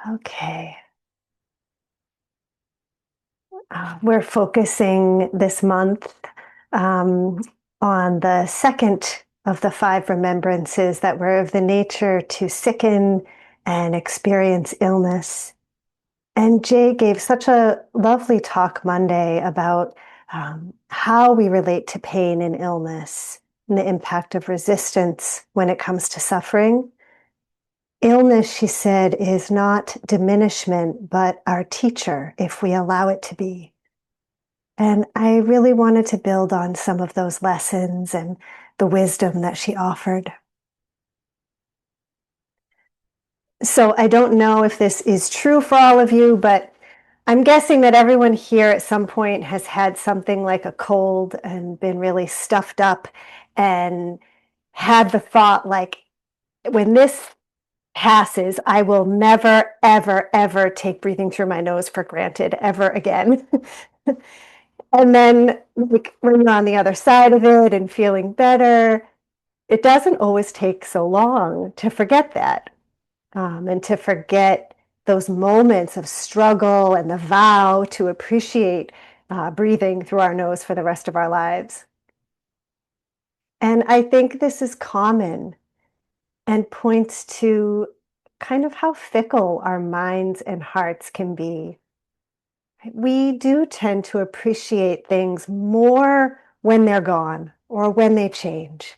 Okay. We're focusing this month um, on the second of the five remembrances that were of the nature to sicken and experience illness. And Jay gave such a lovely talk Monday about how we relate to pain and illness and the impact of resistance when it comes to suffering. Illness, she said, is not diminishment, but our teacher if we allow it to be. And I really wanted to build on some of those lessons and the wisdom that she offered. So I don't know if this is true for all of you, but I'm guessing that everyone here at some point has had something like a cold and been really stuffed up and had the thought like, when this passes, I will never, ever, ever take breathing through my nose for granted ever again. And then like, when you're on the other side of it and feeling better, it doesn't always take so long to forget that and to forget those moments of struggle and the vow to appreciate breathing through our nose for the rest of our lives. And I think this is common and points to kind of how fickle our minds and hearts can be. We do tend to appreciate things more when they're gone or when they change.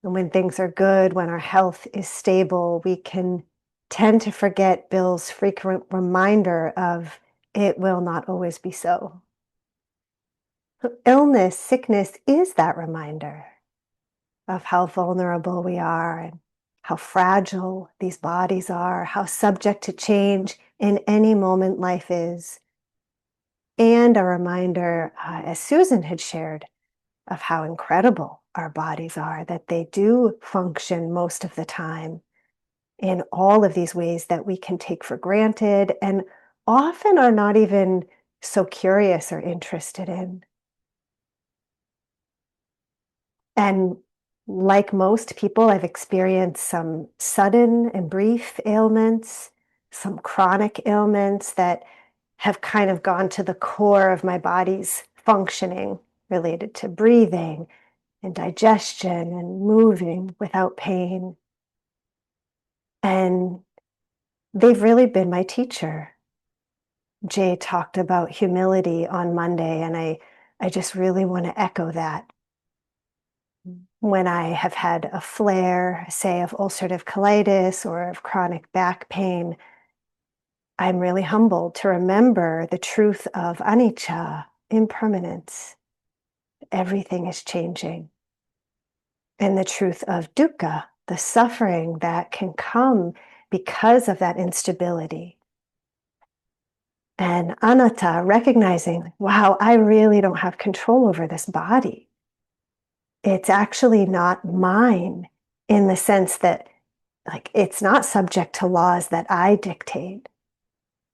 And when things are good, when our health is stable, we can tend to forget Bill's frequent reminder of it will not always be so. Illness, sickness is that reminder of how vulnerable we are and how fragile these bodies are, how subject to change in any moment life is. And a reminder, as Susan had shared, of how incredible our bodies are, that they do function most of the time in all of these ways that we can take for granted and often are not even so curious or interested in. And like most people, I've experienced some sudden and brief ailments, some chronic ailments that have kind of gone to the core of my body's functioning related to breathing and digestion and moving without pain. And they've really been my teacher. Jay talked about humility on Monday, and I just really want to echo that. When I have had a flare, say, of ulcerative colitis or of chronic back pain, I'm really humbled to remember the truth of anicca, impermanence. Everything is changing. And the truth of dukkha, the suffering that can come because of that instability. And anatta, recognizing, wow, I really don't have control over this body. It's actually not mine in the sense that, like, it's not subject to laws that I dictate.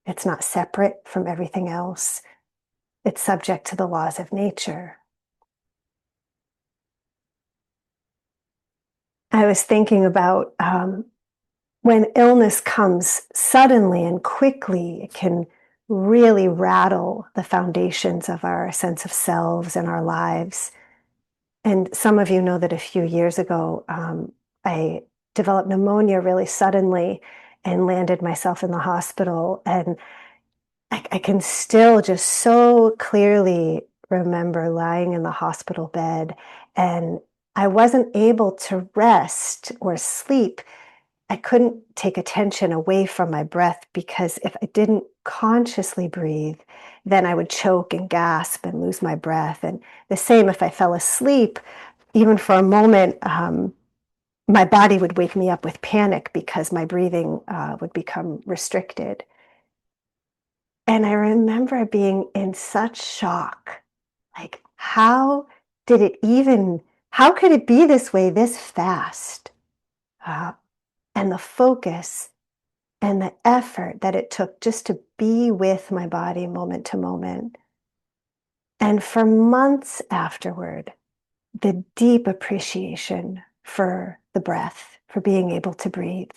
It's not separate from everything else. It's subject to the laws of nature. I was thinking about when illness comes suddenly and quickly, it can really rattle the foundations of our sense of selves and our lives. And some of you know that a few years ago, I developed pneumonia really suddenly and landed myself in the hospital. And I can still just so clearly remember lying in the hospital bed, and I wasn't able to rest or sleep. I couldn't take attention away from my breath because if I didn't consciously breathe, then I would choke and gasp and lose my breath. And the same if I fell asleep, even for a moment, my body would wake me up with panic because my breathing would become restricted. And I remember being in such shock. Like, how could it be this way this fast? And the focus and the effort that it took just to be with my body moment to moment. And for months afterward, the deep appreciation for the breath, for being able to breathe.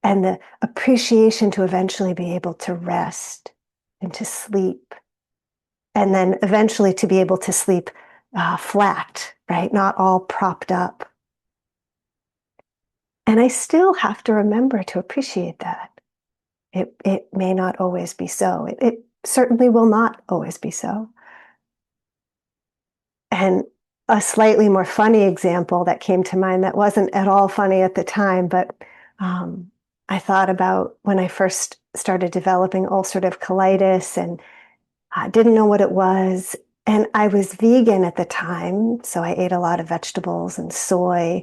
and the appreciation to eventually be able to rest and to sleep, and then eventually to be able to sleep flat, right? Not all propped up. And I still have to remember to appreciate that. It may not always be so. It certainly will not always be so. And a slightly more funny example that came to mind that wasn't at all funny at the time, but um, I thought about when I first started developing ulcerative colitis and I didn't know what it was. And I was vegan at the time, so I ate a lot of vegetables and soy.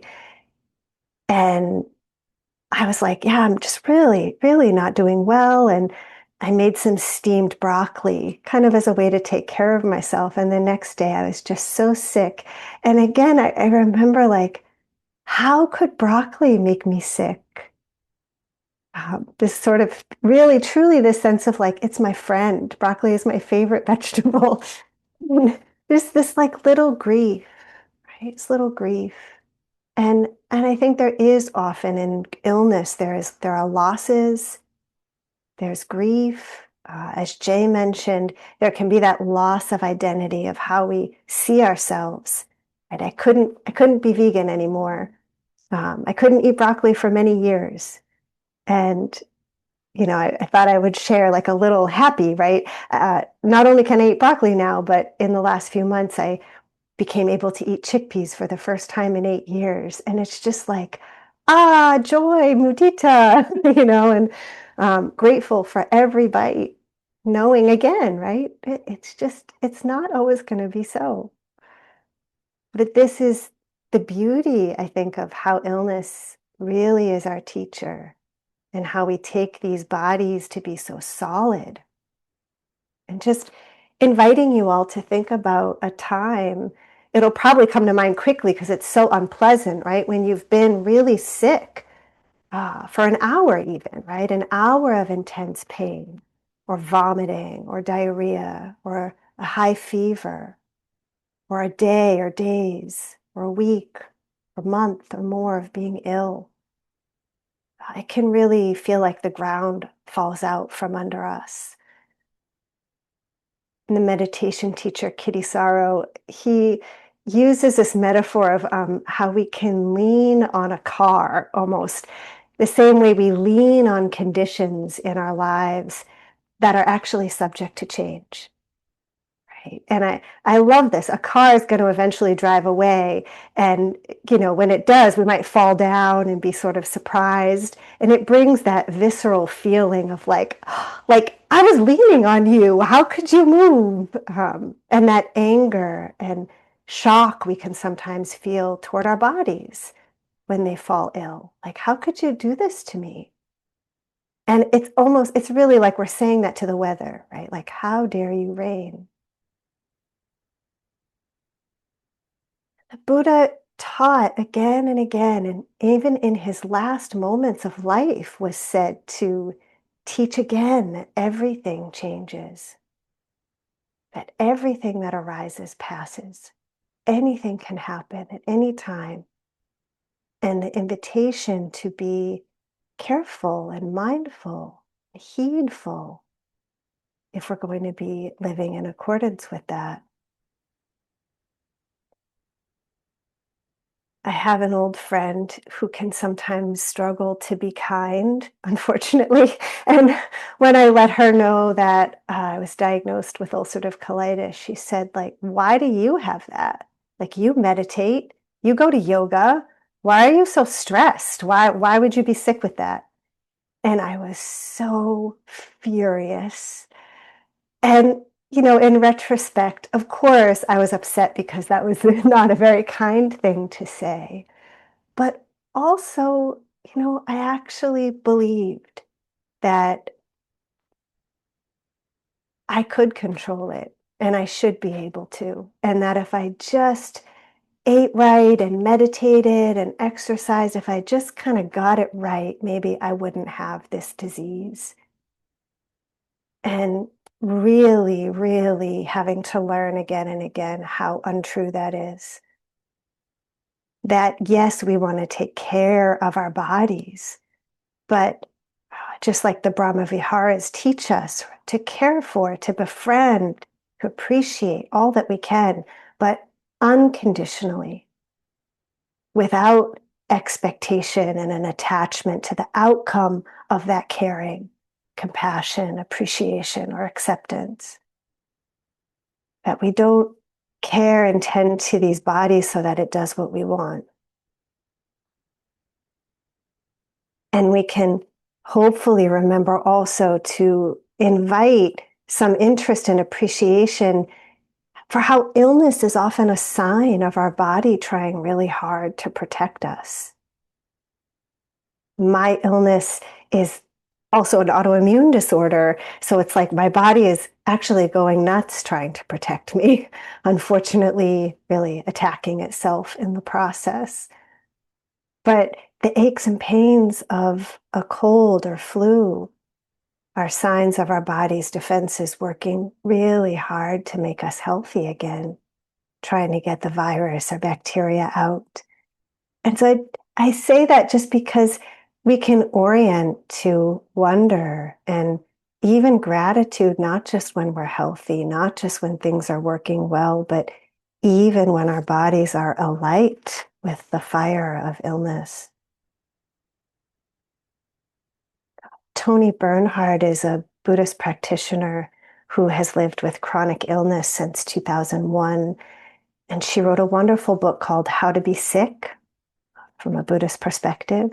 And I was like, yeah, I'm just really, really not doing well. And I made some steamed broccoli kind of as a way to take care of myself. And the next day I was just so sick. And again, I remember like, how could broccoli make me sick? This sort of really, truly this sense of like, it's my friend. Broccoli is my favorite vegetable. There's this like little grief, right? It's little grief. And I think there is often in illness, there are losses, there's grief. As Jay mentioned, there can be that loss of identity of how we see ourselves. Right? I couldn't be vegan anymore. I couldn't eat broccoli for many years. And I thought I would share like a little happy, right? Not only can I eat broccoli now, but in the last few months, I became able to eat chickpeas for the first time in 8 years. And it's just like, joy, mudita, and grateful for every bite, knowing again, right? It's not always going to be so. But this is the beauty, I think, of how illness really is our teacher and how we take these bodies to be so solid. And just inviting you all to think about a time, it'll probably come to mind quickly because it's so unpleasant, right? When you've been really sick for an hour even, right? An hour of intense pain or vomiting or diarrhea or a high fever or a day or days or a week or month or more of being ill. It can really feel like the ground falls out from under us. And the meditation teacher, Kitty Sorrow, he uses this metaphor of how we can lean on a car almost the same way we lean on conditions in our lives that are actually subject to change. Right. And I love this. A car is going to eventually drive away. And, when it does, we might fall down and be sort of surprised. And it brings that visceral feeling of like I was leaning on you. How could you move? And that anger and shock we can sometimes feel toward our bodies when they fall ill. Like, how could you do this to me? And it's really like we're saying that to the weather, right? Like, how dare you rain? The Buddha taught again and again, and even in his last moments of life was said to teach again that everything changes, that everything that arises passes. Anything can happen at any time. And the invitation to be careful and mindful, heedful, if we're going to be living in accordance with that. I have an old friend who can sometimes struggle to be kind, unfortunately. And when I let her know that I was diagnosed with ulcerative colitis, she said, like, why do you have that? Like, you meditate, you go to yoga. Why are you so stressed? Why would you be sick with that? And I was so furious. And, in retrospect, of course, I was upset because that was not a very kind thing to say. But also, I actually believed that I could control it and I should be able to. And that if I just ate right and meditated and exercised, if I just kind of got it right, maybe I wouldn't have this disease. And really, really having to learn again and again how untrue that is. That yes, we want to take care of our bodies, but just like the Brahma Viharas teach us to care for, to befriend, to appreciate all that we can, but unconditionally, without expectation and an attachment to the outcome of that caring, compassion, appreciation, or acceptance. That we don't care and tend to these bodies so that it does what we want. And we can hopefully remember also to invite some interest and appreciation for how illness is often a sign of our body trying really hard to protect us. My illness is also an autoimmune disorder, so it's like my body is actually going nuts trying to protect me, unfortunately, really attacking itself in the process. But the aches and pains of a cold or flu are signs of our body's defenses working really hard to make us healthy again, trying to get the virus or bacteria out. And so I say that just because we can orient to wonder and even gratitude, not just when we're healthy, not just when things are working well, but even when our bodies are alight with the fire of illness. Toni Bernhard is a Buddhist practitioner who has lived with chronic illness since 2001. And she wrote a wonderful book called How to Be Sick from a Buddhist perspective.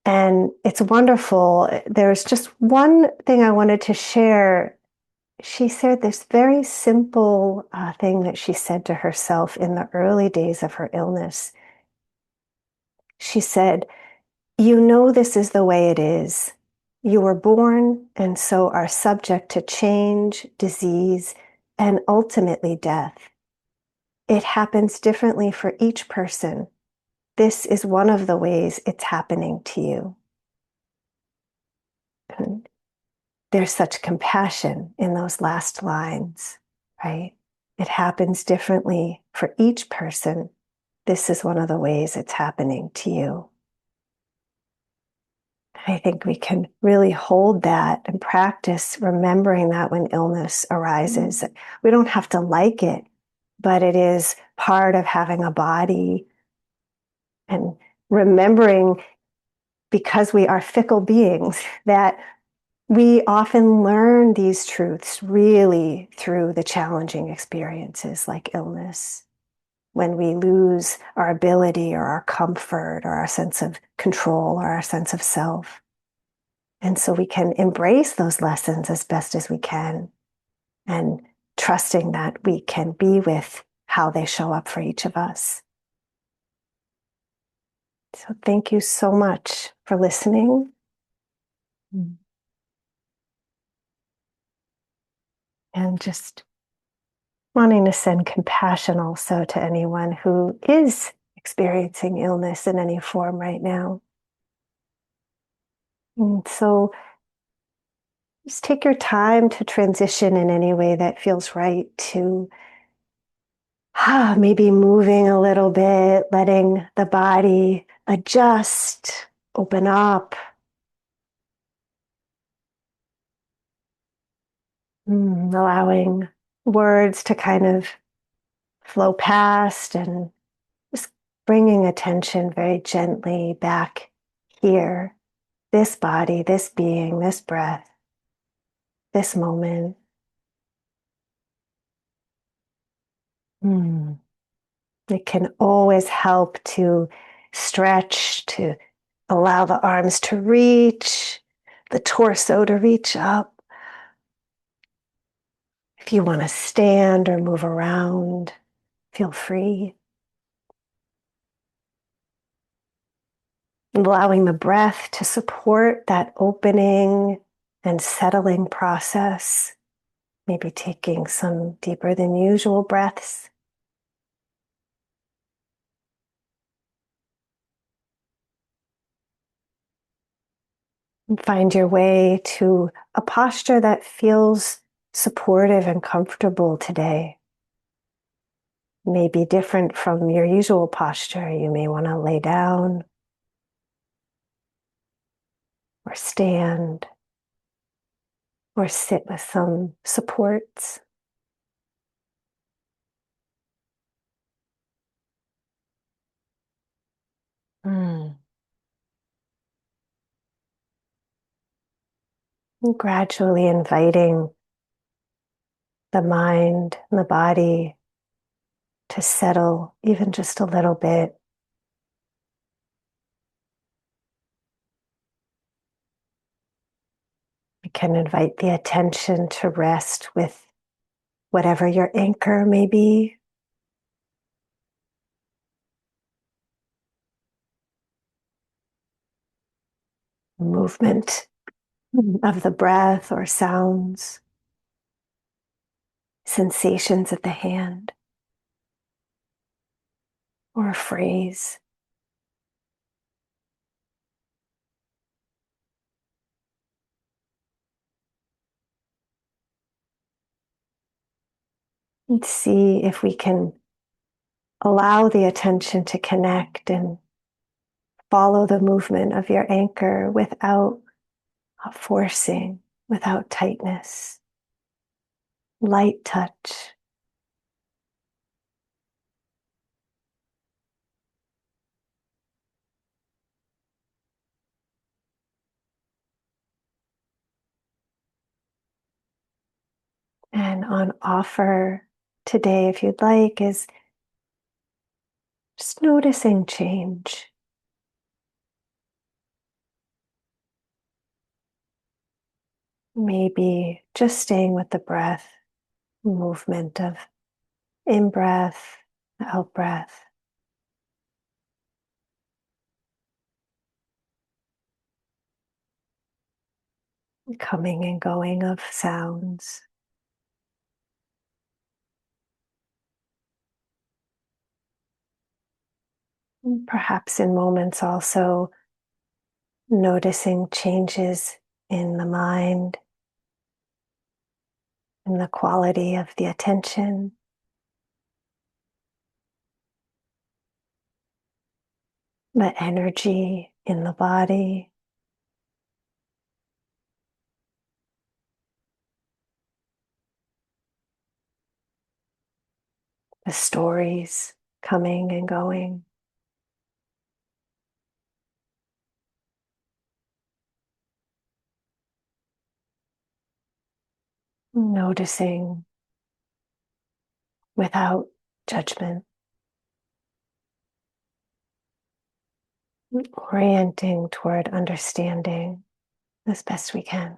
And it's wonderful. There's just one thing I wanted to share. She said this very simple thing that she said to herself in the early days of her illness. She said, "You know this is the way it is. You were born and so are subject to change, disease, and ultimately death. It happens differently for each person. This is one of the ways it's happening to you." And there's such compassion in those last lines, right? It happens differently for each person. This is one of the ways it's happening to you. I think we can really hold that and practice remembering that when illness arises. We don't have to like it, but it is part of having a body and remembering, because we are fickle beings, that we often learn these truths really through the challenging experiences like illness, when we lose our ability or our comfort or our sense of control or our sense of self. And so we can embrace those lessons as best as we can, and trusting that we can be with how they show up for each of us. So thank you so much for listening. And just wanting to send compassion also to anyone who is experiencing illness in any form right now. And so just take your time to transition in any way that feels right, to maybe moving a little bit, letting the body adjust, open up. Allowing words to kind of flow past, and just bringing attention very gently back here, this body, this being, this breath, this moment. It can always help to stretch, to allow the arms to reach, the torso to reach up. If you want to stand or move around, feel free. Allowing the breath to support that opening and settling process. Maybe taking some deeper than usual breaths. And find your way to a posture that feels supportive and comfortable today. May be different from your usual posture. You may want to lay down. or stand or sit with some supports. Mm. And gradually inviting the mind and the body to settle even just a little bit. We can invite the attention to rest with whatever your anchor may be. Movement of the breath or sounds, sensations at the hand, or a phrase. And see if we can allow the attention to connect and follow the movement of your anchor without forcing, without tightness. Light touch. And on offer today, if you'd like, is just noticing change. Maybe just staying with the breath, movement of in breath, out breath, coming and going of sounds. And perhaps in moments also noticing changes in the mind and the quality of the attention, the energy in the body, the stories coming and going. Noticing without judgment, orienting toward understanding as best we can.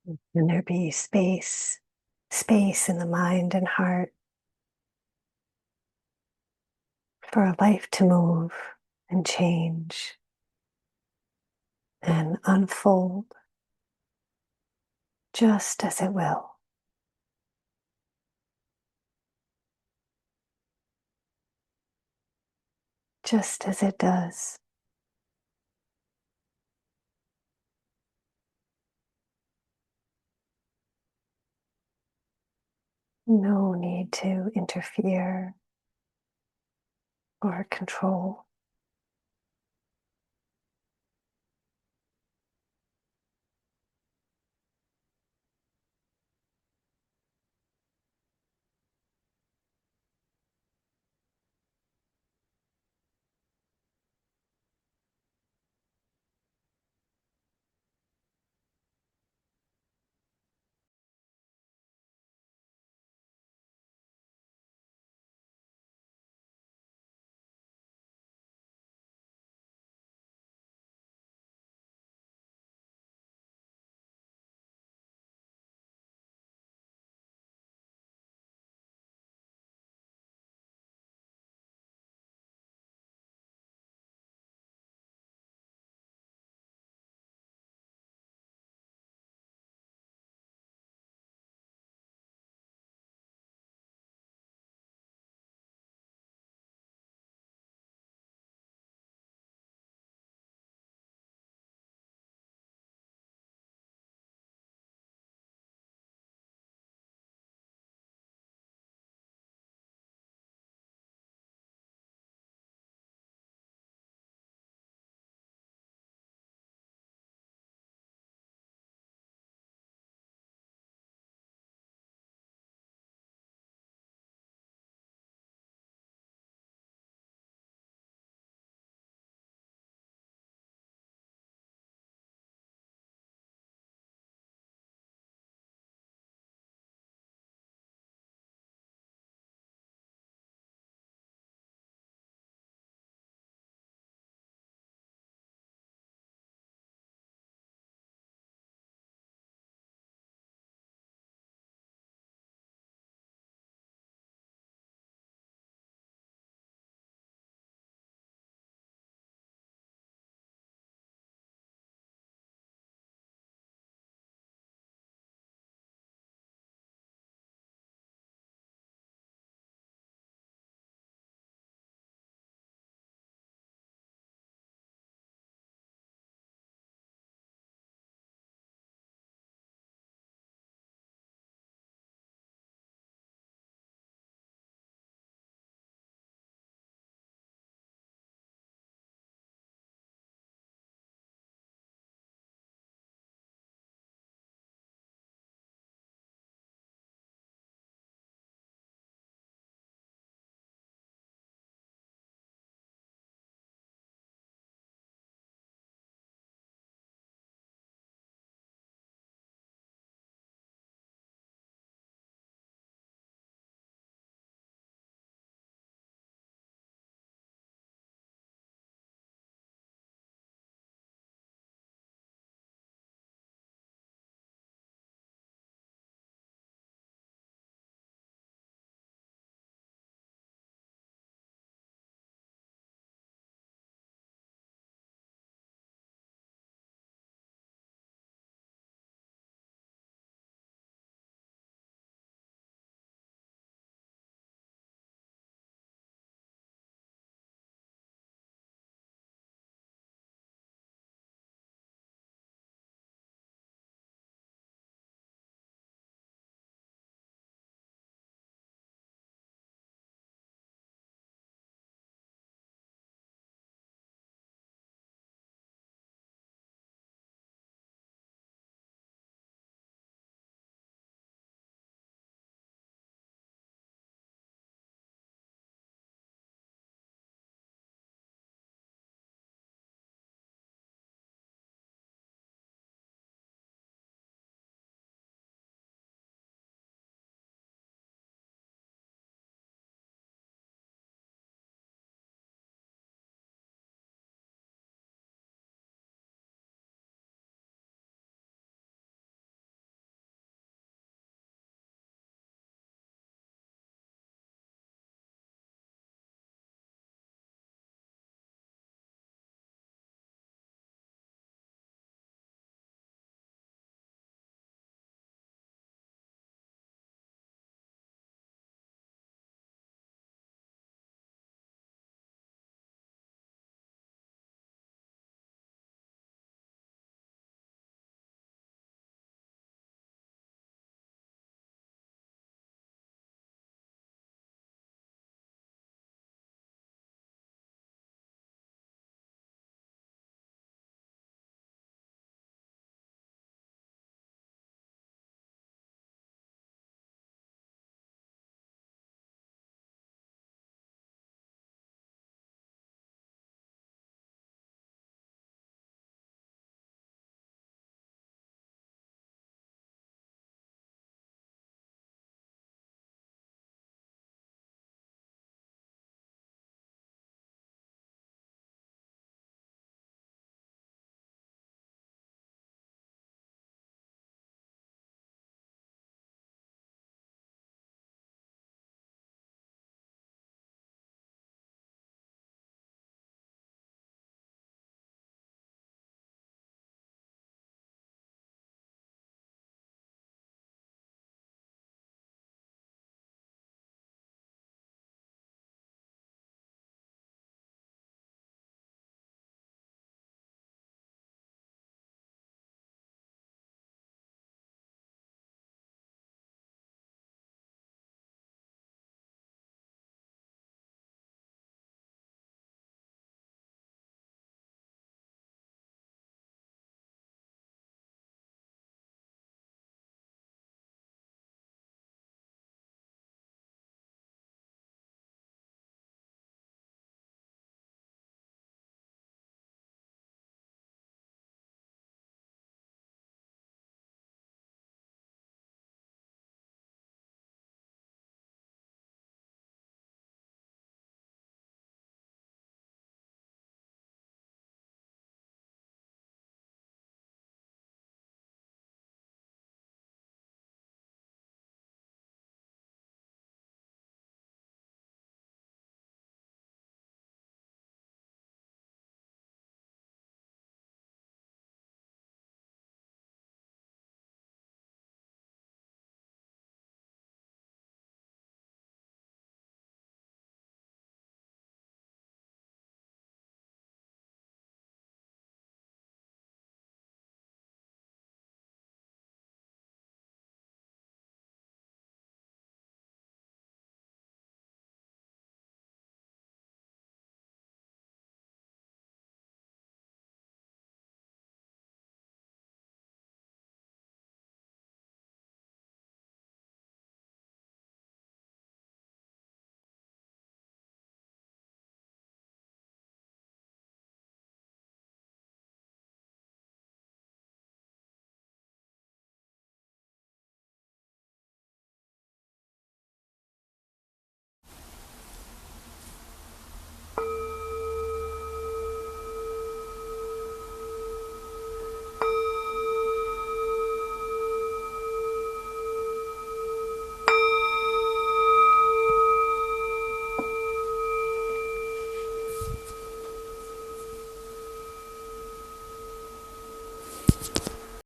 And there be space in the mind and heart for a life to move and change and unfold just as it will, just as it does. No need to interfere or control.